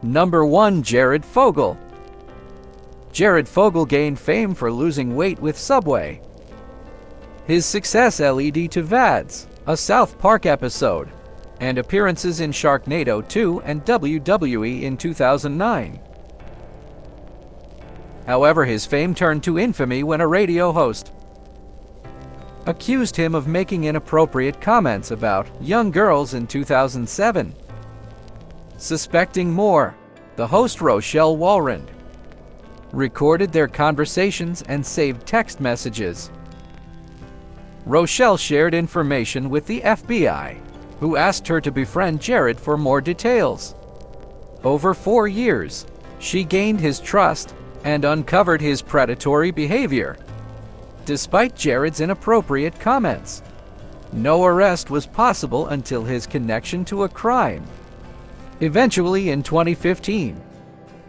Number 1. Jared Fogle. Jared Fogle gained fame for losing weight with Subway. His success led to VADs, a South Park episode, and appearances in Sharknado 2 and WWE in 2009. However, his fame turned to infamy when a radio host accused him of making inappropriate comments about young girls in 2007. Suspecting more, the host Rochelle Walrond recorded their conversations and saved text messages. Rochelle shared information with the FBI, who asked her to befriend Jared for more details. Over 4 years, she gained his trust and uncovered his predatory behavior. Despite Jared's inappropriate comments, no arrest was possible until his connection to a crime. Eventually, in 2015,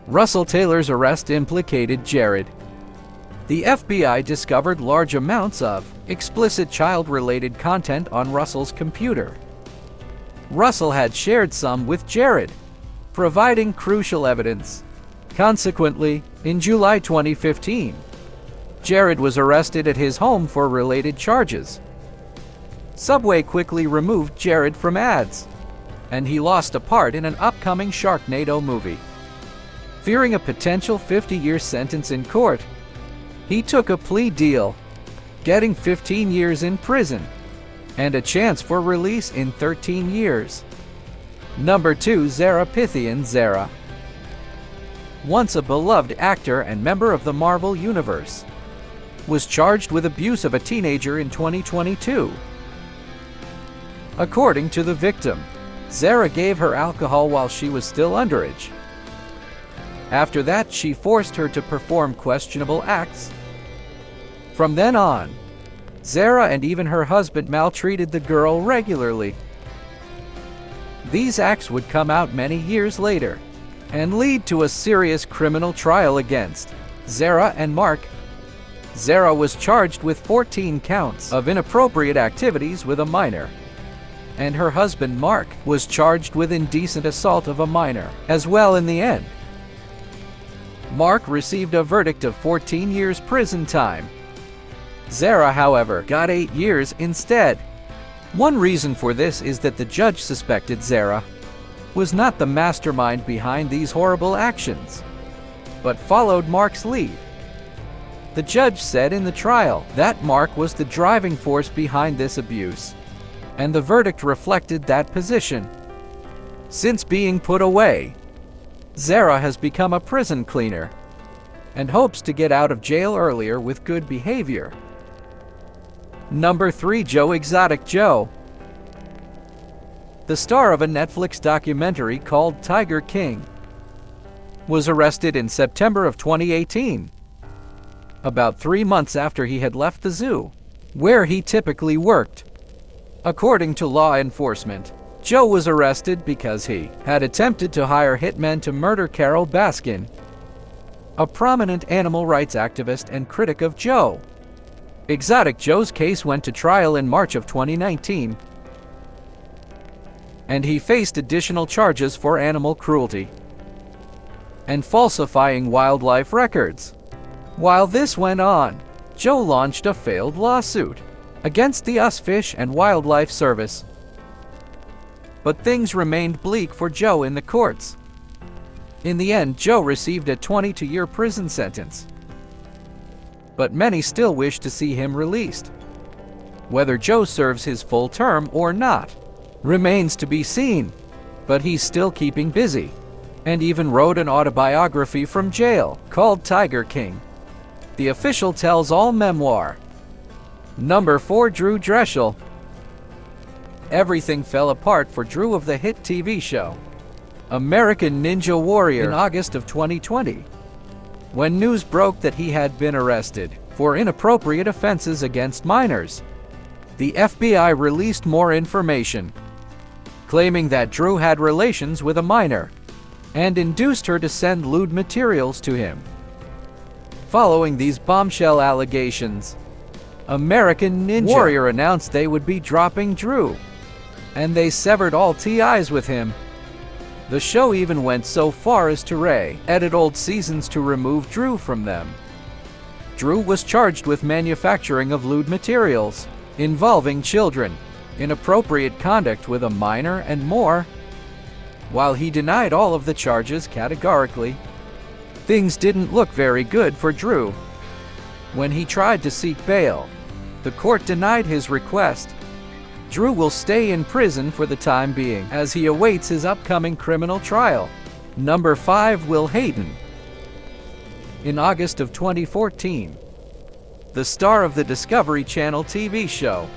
Russell Taylor's arrest implicated Jared. The FBI discovered large amounts of explicit child-related content on Russell's computer. Russell had shared some with Jared, providing crucial evidence. Consequently, in July 2015, Jared was arrested at his home for related charges. Subway quickly removed Jared from ads, and he lost a part in an upcoming Sharknado movie. Fearing a potential 50-year sentence in court, he took a plea deal, getting 15 years in prison and a chance for release in 13 years. Number 2. Zara Pythian. Zara, once a beloved actor and member of the Marvel Universe, was charged with abuse of a teenager in 2022. According to the victim, Zara gave her alcohol while she was still underage. After that, she forced her to perform questionable acts. From then on, Zara and even her husband maltreated the girl regularly. These acts would come out many years later and lead to a serious criminal trial against Zara and Mark. Zara was charged with 14 counts of inappropriate activities with a minor, and her husband Mark was charged with indecent assault of a minor as well. In the end, Mark received a verdict of 14 years prison time. Zara, however, got 8 years instead. One reason for this is that the judge suspected Zara was not the mastermind behind these horrible actions, but followed Mark's lead. The judge said in the trial that Mark was the driving force behind this abuse, and the verdict reflected that position. Since being put away, Zara has become a prison cleaner and hopes to get out of jail earlier with good behavior. Number 3. Joe Exotic. Joe, the star of a Netflix documentary called Tiger King, was arrested in September of 2018, about 3 months after he had left the zoo, where he typically worked. According to law enforcement, Joe was arrested because he had attempted to hire hitmen to murder Carol Baskin, a prominent animal rights activist and critic of Joe Exotic. Joe's case went to trial in March of 2019, and he faced additional charges for animal cruelty and falsifying wildlife records. While this went on, Joe launched a failed lawsuit against the US Fish and Wildlife Service. But things remained bleak for Joe in the courts. In the end, Joe received a 22-year prison sentence, but many still wish to see him released. Whether Joe serves his full term or not remains to be seen, but he's still keeping busy, and even wrote an autobiography from jail called Tiger King, the official tells-all memoir. Number 4. Drew Drechsel. Everything fell apart for Drew of the hit TV show American Ninja Warrior in August of 2020, when news broke that he had been arrested for inappropriate offenses against minors. The FBI released more information, claiming that Drew had relations with a minor and induced her to send lewd materials to him. Following these bombshell allegations, American Ninja Warrior announced they would be dropping Drew, and they severed all ties with him. The show even went so far as to edit old seasons to remove Drew from them. Drew was charged with manufacturing of lewd materials involving children, inappropriate conduct with a minor, and more. While he denied all of the charges categorically, things didn't look very good for Drew. When he tried to seek bail, the court denied his request. Drew will stay in prison for the time being as he awaits his upcoming criminal trial. Number 5. Will Hayden. In August of 2014, the star of the Discovery Channel TV show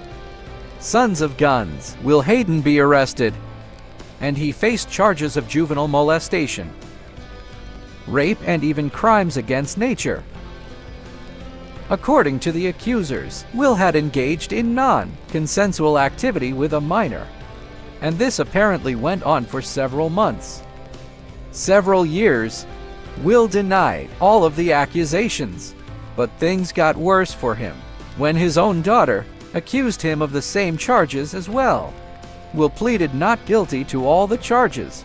Sons of Guns, Will Hayden, be arrested, and he faced charges of juvenile molestation, rape, and even crimes against nature. According to the accusers, Will had engaged in non-consensual activity with a minor, and this apparently went on for several months. Several years, Will denied all of the accusations, but things got worse for him when his own daughter accused him of the same charges as well. Will pleaded not guilty to all the charges,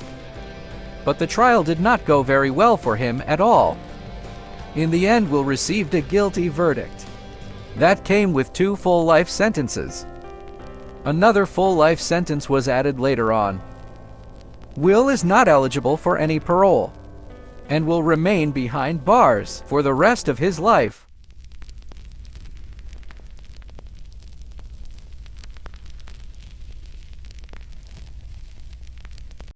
but the trial did not go very well for him at all. In the end, Will received a guilty verdict that came with 2 full life sentences. Another full life sentence was added later on. Will is not eligible for any parole and will remain behind bars for the rest of his life.